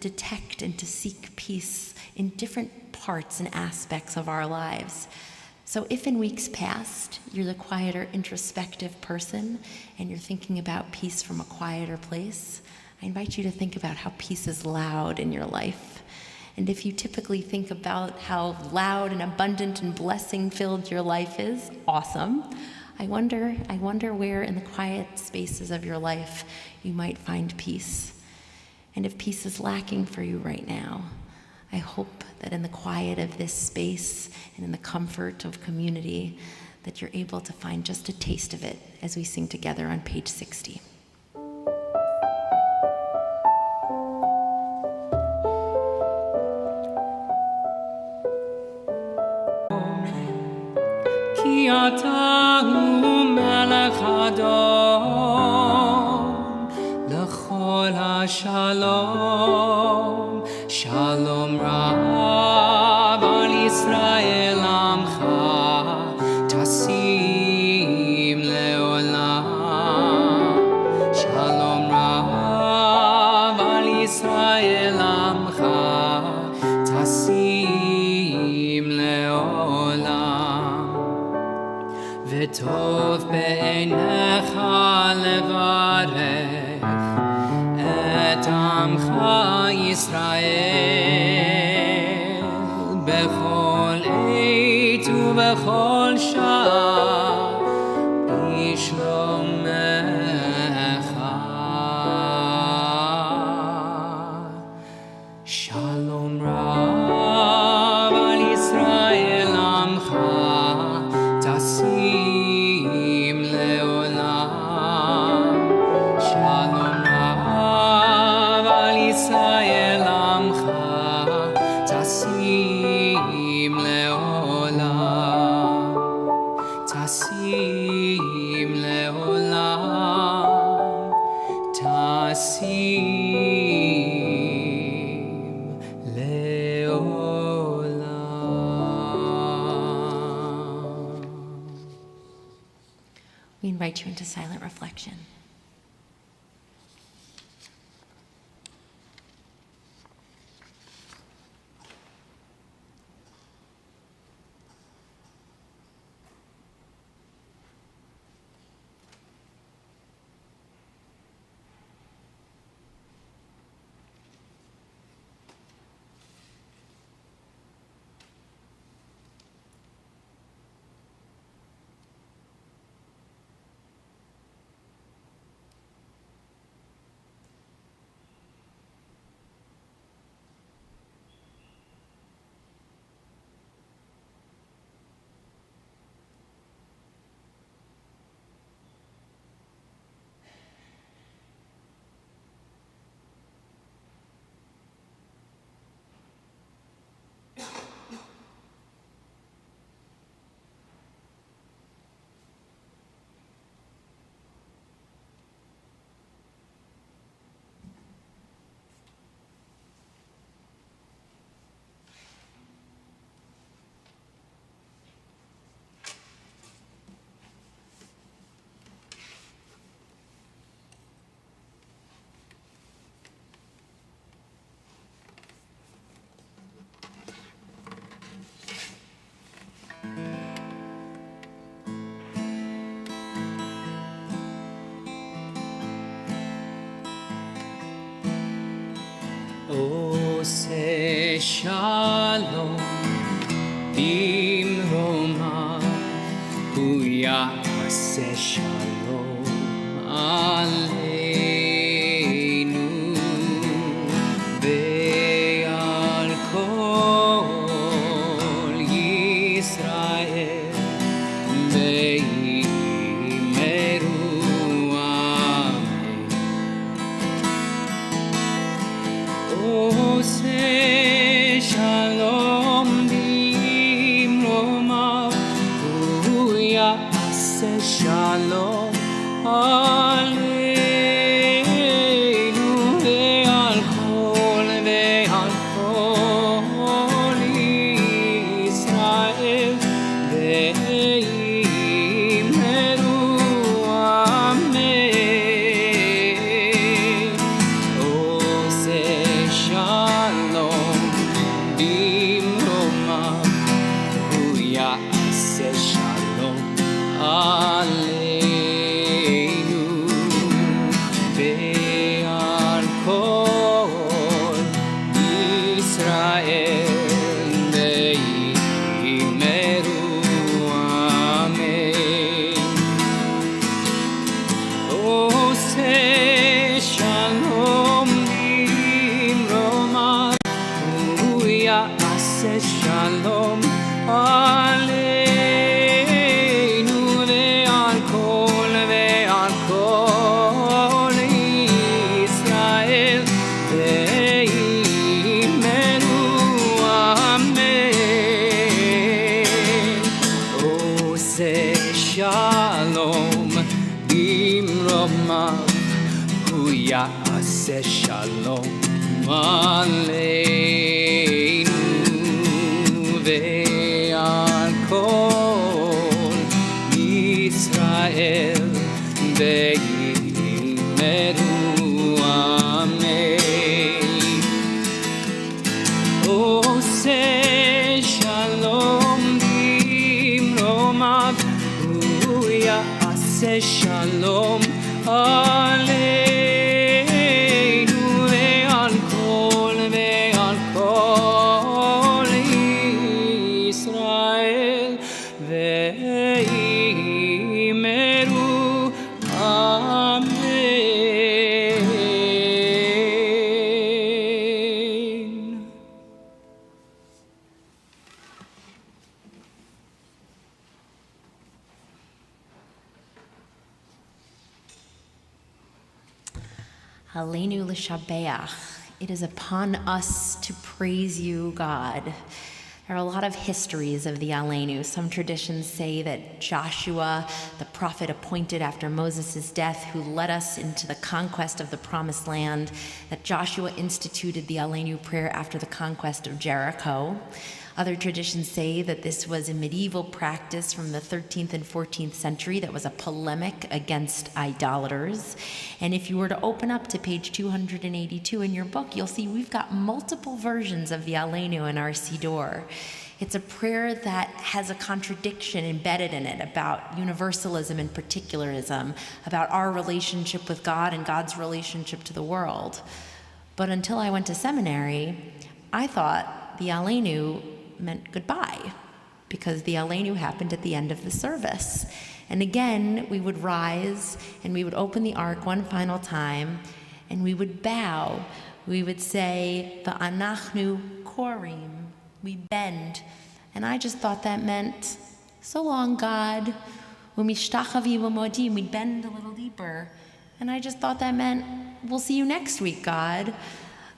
detect and to seek peace in different parts and aspects of our lives. So if in weeks past you're the quieter, introspective person and you're thinking about peace from a quieter place, I invite you to think about how peace is loud in your life. And if you typically think about how loud and abundant and blessing-filled your life is, awesome. I wonder where in the quiet spaces of your life you might find peace. And if peace is lacking for you right now, I hope that in the quiet of this space and in the comfort of community, that you're able to find just a taste of it as we sing together on page 60. Ki ata hu melech hador lechol hashalom shalom rav al Yisrael amcha tasim leolam shalom rav al Yisrael amcha tasim leolam v'tov be'einecha levarech et amcha Yisrael bechol eit ubechol shah bishlomecha shalom rav al Yisrael amcha tasim leolam shalom rav al Yisrael amcha tasim leolam tasim leolam tasim leolam. We invite you into silent reflection. Ose shalom bimromav hu yaseh shalom aleinu ve'al kol Yisrael ve'imeru amen. Ose shalom bimromav hu yaseh shalom aleinu ve'al kol Yisrael ve'imeru amen. Ose shalom יעשה שלום עלינו ועל כל ישראל ועמנו אמן. עושה שלום במרומיו, הוא יעשה שלום עלינו ועל כל ישראל ואמרו אמן. עושה שלום במרומיו, הוא יעשה שלום עלינו ועל כל ישראל ואמרו אמן. Aleinu l'shabeach. It is upon us to praise you, God. There are a lot of histories of the Aleinu. Some traditions say that Joshua, the prophet appointed after Moses' death, who led us into the conquest of the Promised Land, that Joshua instituted the Aleinu prayer after the conquest of Jericho. Other traditions say that this was a medieval practice from the 13th and 14th century that was a polemic against idolaters. And if you were to open up to page 282 in your book, you'll see we've got multiple versions of the Aleinu in our Siddur. It's a prayer that has a contradiction embedded in it about universalism and particularism, about our relationship with God and God's relationship to the world. But until I went to seminary, I thought the Aleinu meant goodbye, because the Aleinu happened at the end of the service. And again, we would rise and we would open the ark one final time and we would bow. We would say, Va'anachnu korim, we bend. And I just thought that meant, so long, God. U'mishtachavi v'modim, we'd bend a little deeper. And I just thought that meant, we'll see you next week, God.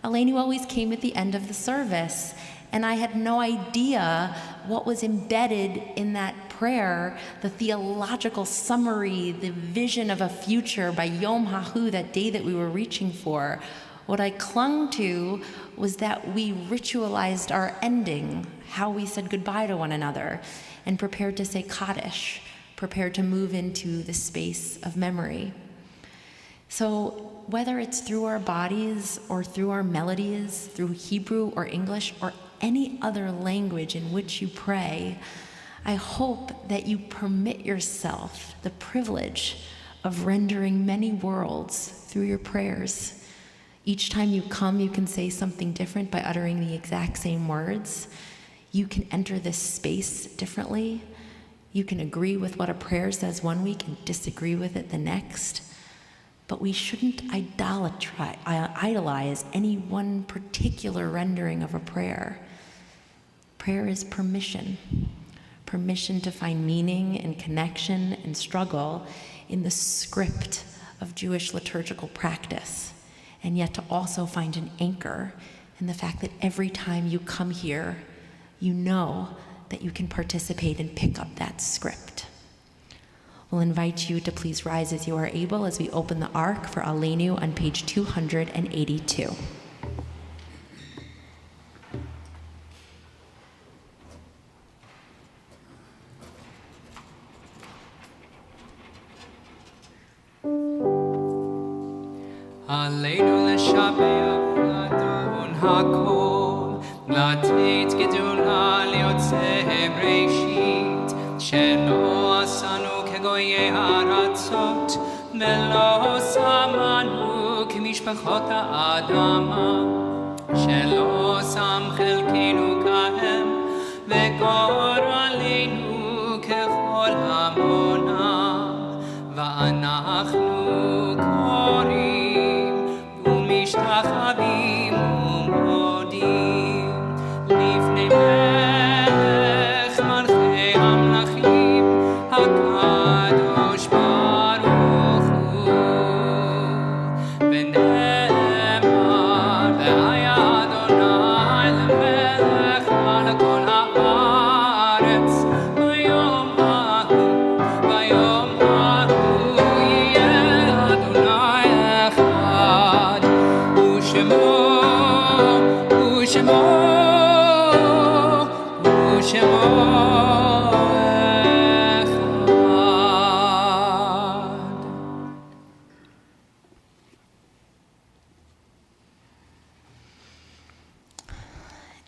Aleinu always came at the end of the service. And I had no idea what was embedded in that prayer, the theological summary, the vision of a future by Yom Hahu, that day that we were reaching for. What I clung to was that we ritualized our ending, how we said goodbye to one another, and prepared to say Kaddish, prepared to move into the space of memory. So whether it's through our bodies or through our melodies, through Hebrew or English or any other language in which you pray, I hope that you permit yourself the privilege of rendering many worlds through your prayers. Each time you come, you can say something different by uttering the exact same words. You can enter this space differently. You can agree with what a prayer says one week and disagree with it the next. But we shouldn't idolize any one particular rendering of a prayer. Prayer is permission to find meaning and connection and struggle in the script of Jewish liturgical practice, and yet to also find an anchor in the fact that every time you come here, you know that you can participate and pick up that script. We'll invite you to please rise as you are able as we open the ark for Aleinu on page 282. עלינו לשבח לדון הכל, לתת גדולה ליוצא בראשית, שלא עשנו כגויי הארצות, ולא שמנו כמשפחות האדמה, שלא שם חלקנו כהם, וגורלנו ככל המונם, ואנחנו קוראים ומשתחווים ומודים לפני Ushemo, Echad.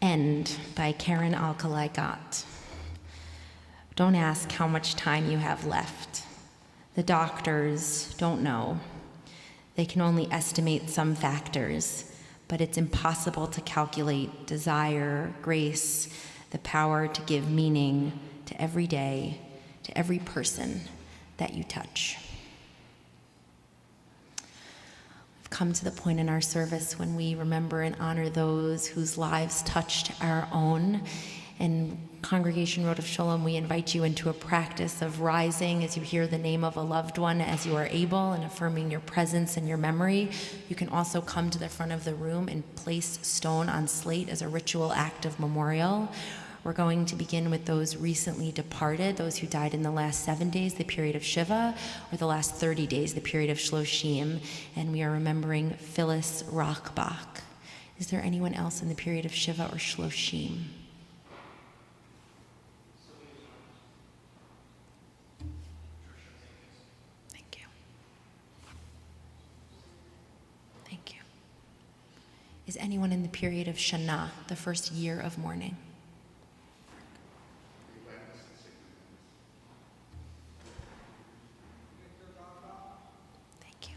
End by Karen Alkalai Gott. Don't ask how much time you have left. The doctors don't know. They can only estimate some factors, but it's impossible to calculate desire, grace, the power to give meaning to every day, to every person that you touch. We've come to the point in our service when we remember and honor those whose lives touched our own. And Congregation Road of Shalom, we invite you into a practice of rising as you hear the name of a loved one as you are able and affirming your presence and your memory. You can also come to the front of the room and place stone on slate as a ritual act of memorial. We're going to begin with those recently departed, those who died in the last 7 days, the period of Shiva, or the last 30 days, the period of Shloshim. And we are remembering Phyllis Rockbach. Is there anyone else in the period of Shiva or Shloshim? Is anyone in the period of Shana, the first year of mourning? Thank you.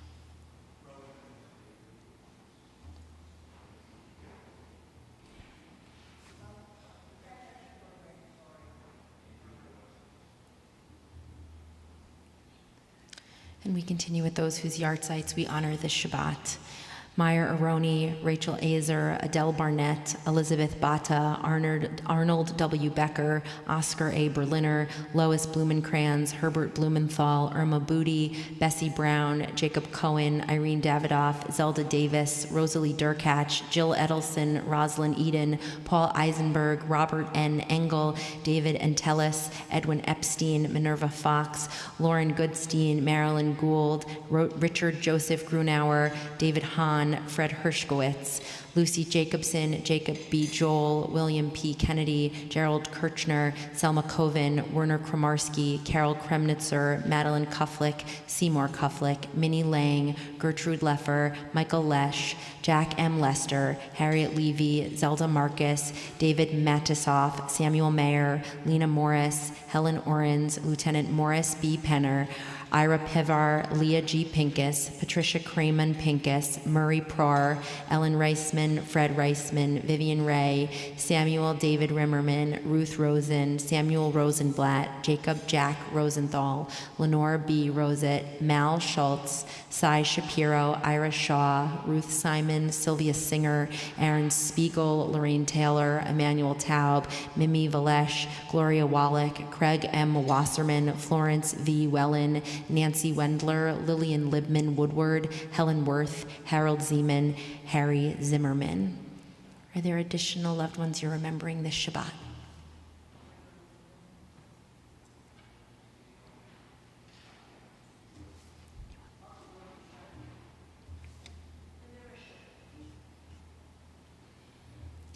And we continue with those whose yahrzeits we honor this Shabbat. Meyer Aroni, Rachel Azer, Adele Barnett, Elizabeth Bata, Arnold W. Becker, Oscar A. Berliner, Lois Blumenkranz, Herbert Blumenthal, Irma Booty, Bessie Brown, Jacob Cohen, Irene Davidoff, Zelda Davis, Rosalie Durkach, Jill Edelson, Rosalind Eden, Paul Eisenberg, Robert N. Engel, David Entelis, Edwin Epstein, Minerva Fox, Lauren Goodstein, Marilyn Gould, Richard Joseph Grunauer, David Hahn, Fred Hershkowitz, Lucy Jacobson, Jacob B. Joel, William P. Kennedy, Gerald Kirchner, Selma Coven, Werner Kramarski, Carol Kremnitzer, Madeline Kuflick, Seymour Kuflick, Minnie Lang, Gertrude Leffer, Michael Lesh, Jack M. Lester, Harriet Levy, Zelda Marcus, David Matisoff, Samuel Mayer, Lena Morris, Helen Orens, Lieutenant Morris B. Penner, Ira Pivar, Leah G. Pincus, Patricia Craman Pincus, Murray Prohr, Ellen Reisman, Fred Reisman, Vivian Ray, Samuel David Rimmerman, Ruth Rosen, Samuel Rosenblatt, Jacob Jack Rosenthal, Lenore B. Rosett, Mal Schultz, Cy Shapiro, Ira Shaw, Ruth Simon, Sylvia Singer, Aaron Spiegel, Lorraine Taylor, Emmanuel Taub, Mimi Valesh, Gloria Wallach, Craig M. Wasserman, Florence V. Wellen, Nancy Wendler, Lillian Libman Woodward, Helen Worth, Harold Zeman, Harry Zimmerman. Are there additional loved ones you're remembering this Shabbat?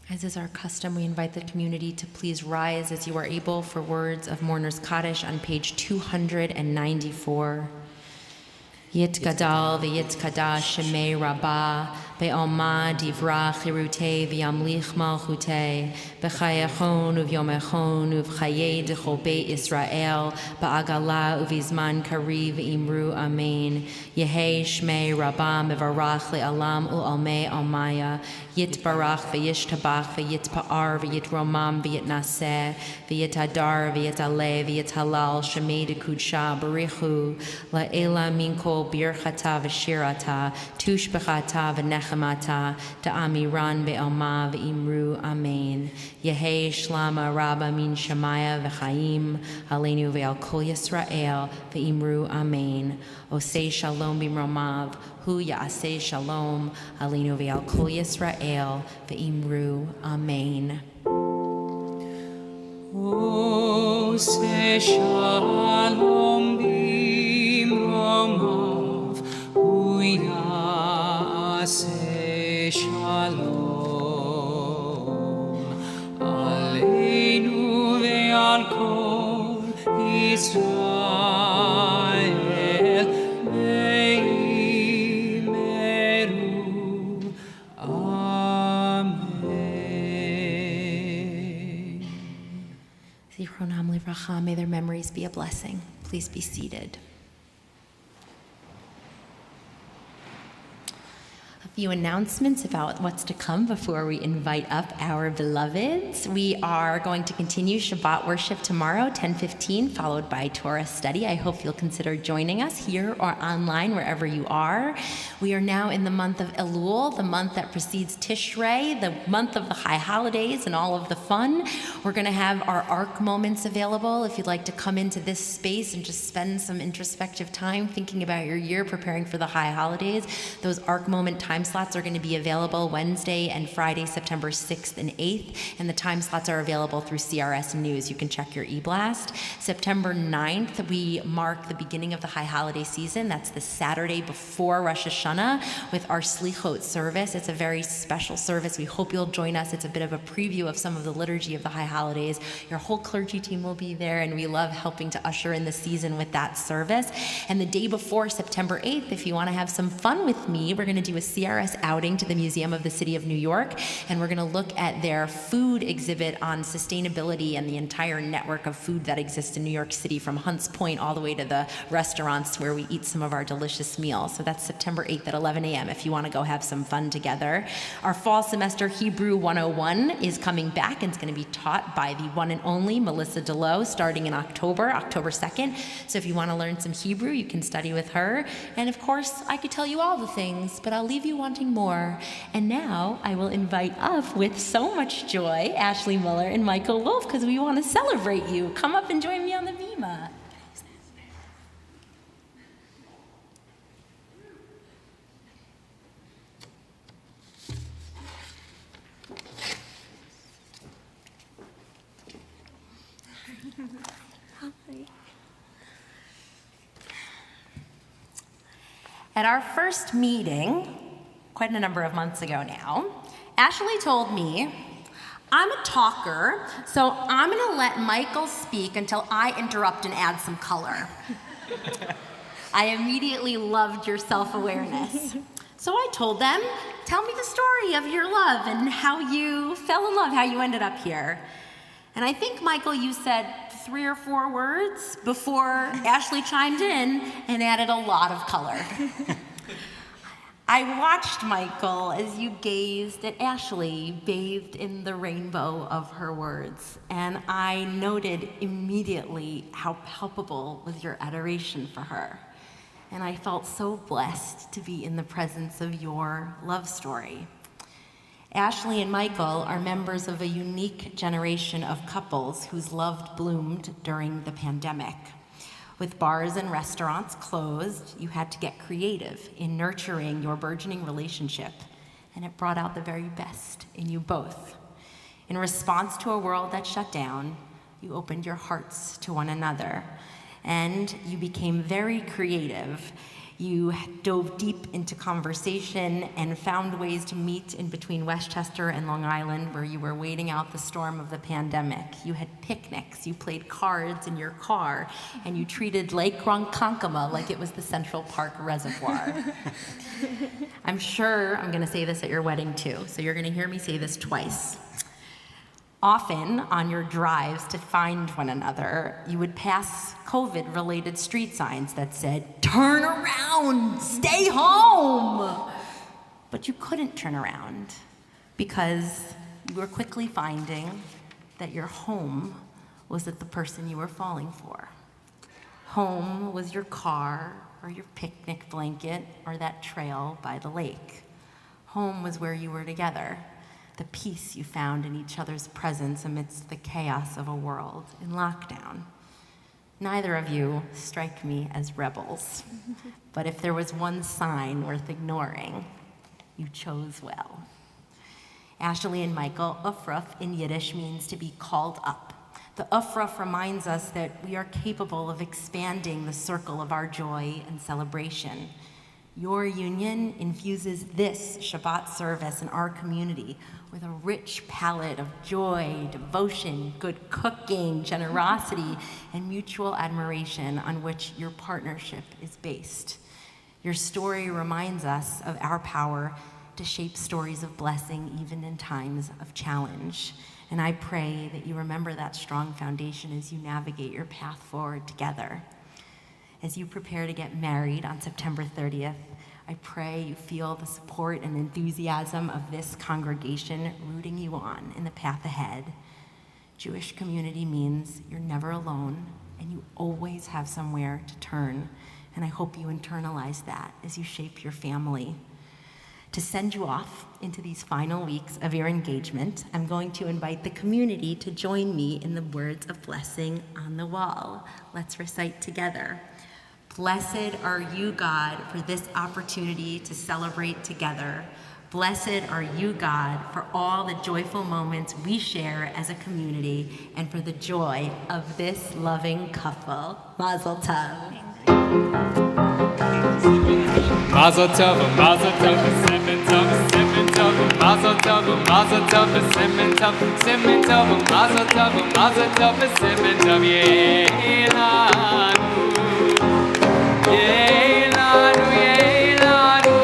As is our custom, we invite the community to please rise as you are able for words of Mourner's Kaddish on page 294. Yit gadal v'yit kadash shemei rabbah be'alma divra chirutei v'yamlich malchutei b'chayachon uvyomechon uv'chayei d'chol beit Yisrael ba'agala uvizman kariv imru amen. Yehei shmei rabbah mevarach le'alam u'almei almaya yit barach v'yish tabach v'yit pa'ar v'yit romam v'yit naseh v'yit hadar v'yit aleh v'yit halal shemei d'kudsha barichu la'ela minkol birchata v'shirata tushbechata v'nechemata da'amiran be'alma v'imru amen. Yehei shlama rabba min shamaya v'chaim aleinu ve'al kol Yisrael v'imru amen. Osei shalom b'mromav hu ya'aseh shalom aleinu ve'al kol Yisrael v'imru amen. Osei shalom b'mromav hu ya'aseh shalom Israel meimeru. Amen. Zichronam livracha, may their memories be a blessing. Please be seated. A few announcements about what's to come before we invite up our beloveds. We are going to continue Shabbat worship tomorrow, 10:15, followed by Torah study. I hope you'll consider joining us here or online, wherever you are. We are now in the month of Elul, the month that precedes Tishrei, the month of the high holidays and all of the fun. We're going to have our ARC moments available if you'd like to come into this space and just spend some introspective time thinking about your year, preparing for the high holidays. Those ARC moment time slots are going to be available Wednesday and Friday, September 6th and 8th, and the time slots are available through CRS News. You can check your e-blast. September 9th, we mark the beginning of the high holiday season. That's the Saturday before Rosh Hashanah with our Slichot service. It's a very special service. We hope you'll join us. It's a bit of a preview of some of the liturgy of the high holidays. Your whole clergy team will be there, and we love helping to usher in the season with that service. And the day before, September 8th, if you want to have some fun with me, we're going to do a CRS outing to the Museum of the City of New York, and we're going to look at their food exhibit on sustainability and the entire network of food that exists in New York City, from Hunts Point all the way to the restaurants where we eat some of our delicious meals. So that's September 8th at 11 a.m. if you want to go have some fun together. Our fall semester Hebrew 101 is coming back, and it's going to be taught by the one and only Melissa DeLoe starting in October 2nd. So if you want to learn some Hebrew, you can study with her. And of course, I could tell you all the things, but I'll leave you wanting more. And now I will invite up with so much joy Ashley Muller and Michael Wolf, because we want to celebrate you. Come up and join me on the bima. At our first meeting, quite a number of months ago now, Ashley told me, I'm a talker, so I'm going to let Michael speak until I interrupt and add some color. I immediately loved your self-awareness. So I told them, tell me the story of your love and how you fell in love, how you ended up here. And I think, Michael, you said 3 or 4 words before Ashley chimed in and added a lot of color. I watched Michael as you gazed at Ashley, bathed in the rainbow of her words, and I noted immediately how palpable was your adoration for her. And I felt so blessed to be in the presence of your love story. Ashley and Michael are members of a unique generation of couples whose love bloomed during the pandemic. With bars and restaurants closed, you had to get creative in nurturing your burgeoning relationship, and it brought out the very best in you both. In response to a world that shut down, you opened your hearts to one another, and you became very creative. You dove deep into conversation and found ways to meet in between Westchester and Long Island, where you were waiting out the storm of the pandemic. You had picnics, you played cards in your car, and you treated Lake Ronkonkoma like it was the Central Park Reservoir. I'm sure I'm gonna say this at your wedding too, so you're gonna hear me say this twice. Often on your drives to find one another, you would pass COVID-related street signs that said, "Turn around, stay home." But you couldn't turn around because you were quickly finding that your home was with the person you were falling for. Home was your car or your picnic blanket or that trail by the lake. Home was where you were together, the peace you found in each other's presence amidst the chaos of a world in lockdown. Neither of you strike me as rebels, but if there was one sign worth ignoring, you chose well. Ashley and Michael, Ufruf in Yiddish means to be called up. The Ufruf reminds us that we are capable of expanding the circle of our joy and celebration. Your union infuses this Shabbat service in our community with a rich palette of joy, devotion, good cooking, generosity, and mutual admiration on which your partnership is based. Your story reminds us of our power to shape stories of blessing even in times of challenge. And I pray that you remember that strong foundation as you navigate your path forward together. As you prepare to get married on September 30th, I pray you feel the support and enthusiasm of this congregation rooting you on in the path ahead. Jewish community means you're never alone and you always have somewhere to turn. And I hope you internalize that as you shape your family. To send you off into these final weeks of your engagement, I'm going to invite the community to join me in the words of blessing on the wall. Let's recite together. Blessed are you, God, for this opportunity to celebrate together. Blessed are you, God, for all the joyful moments we share as a community and for the joy of this loving couple. Mazel tov. Mazel tov, mazel tov, simen tov, simen tov, mazel tov, mazel tov, simen tov, simen tov, mazel tov, simen tov, yeilanu, yeilanu, yeilanu,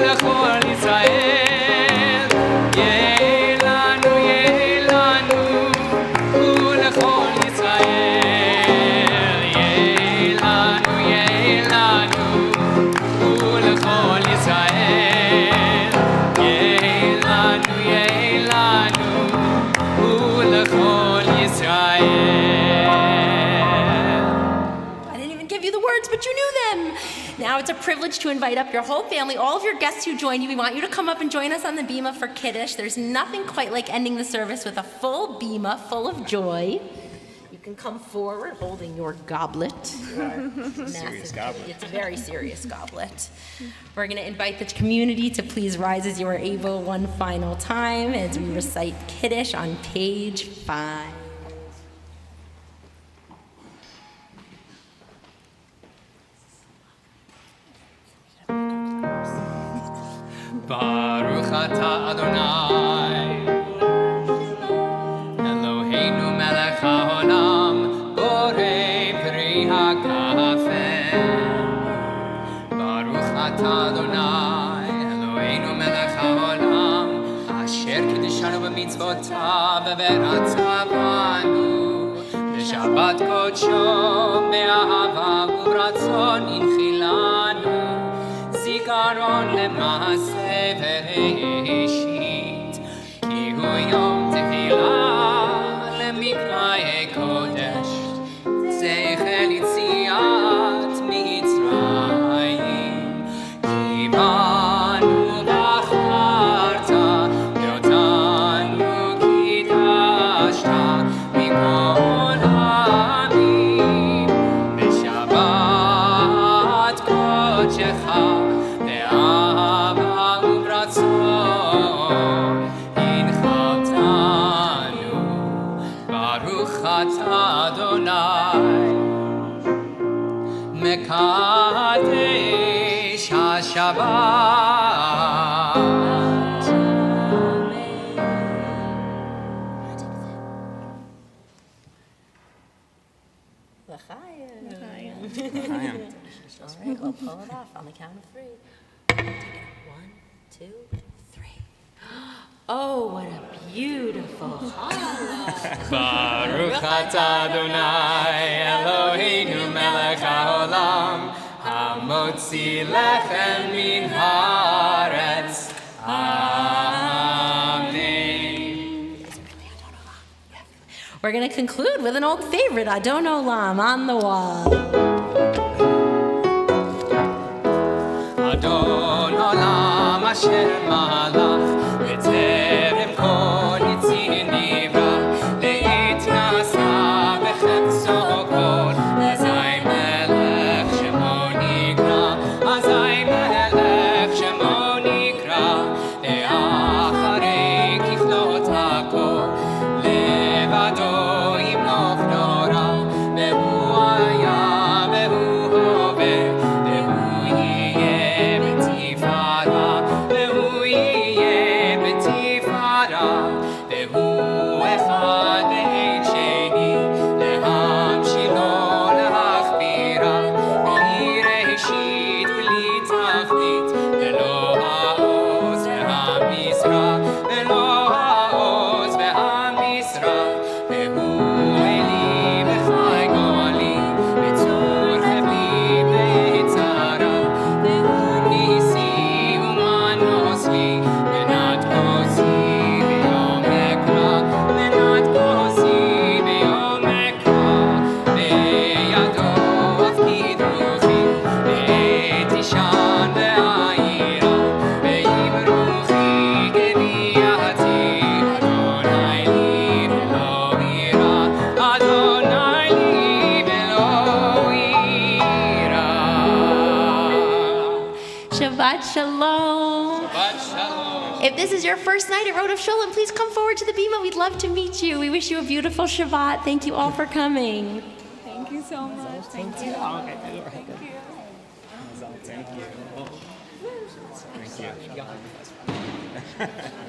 lechol Yisrael, yeilanu, yeilanu, lechol Yisrael, yeilanu, yeilanu, lechol Yisrael, yeilanu, yeilanu, lechol Yisrael. I didn't even give you the words, but you knew them. Now it's a privilege to invite up your whole family, all of your guests who join you. We want you to come up and join us on the bima for Kiddush. There's nothing quite like ending the service with a full bima full of joy. You can come forward holding your goblet. Serious goblet. It's a very serious goblet. We're going to invite the community to please rise as you are able one final time as we recite Kiddush on page 5. Baruch atah Adonai, Eloheinu melech haolam, borei peri hagafen. Baruch atah Adonai, Eloheinu melech haolam, asher kiddushanu b'mitzvotav v'ratzavanu, b'shabbat kodsho be'ahava u'b'ratzon inchilanu. זיכרון למעשה וראשית, כי הוא יום תחילה למקראי קודש, זכר יציאת מצרים. כי בנו בחרת, ואותנו קידשת מכל העמים, בשבת קודשך Adonai, Mekadesh HaShabbat. L'chaim. All right, we'll pull it off on the count of 3. Take it. 1, 2, 3. Oh, what a beautiful challah. Baruch atah Adonai, Eloheinu melech haolam, hamotzi lechem min haaretz. Amen. We're going to conclude with an old favorite, Adon Olam, on the wall. Adon Olam asher malach, בטרם כל יציר נברא, להתנסה בחפצו כל, אזי מלך שמו נקרא, אזי מלך שמו נקרא, ואחרי ככלות הכל, לבדו ימלוך נורא, והוא היה והוא הווה, והוא יהיה והוא אחד ואין שני, להמשילו להכבירה, בלי ראשית בלי תכלית, ולא העוז והמשרה, ולא העוז והמשרה, והוא אלי וחי גואלי, בצור חבלי בצרה, והוא ניסי ומנוס לי, מנת כוסי ביום אקרא, מנת כוסי ביום אקרא, בידו אפקיד רוחי, בעת תשען בעירה, ואם רוחי גוויעתי, אדוני לי ולא יירא, אדוני לי ולא יירא. Shabbat Shalom. Shabbat shalom. If this is your first night at Road of Shalom, please come forward to the bima. We'd love to meet you. We wish you a beautiful Shabbat. Thank you all for coming. Thank you so much. Thank you. Thank you.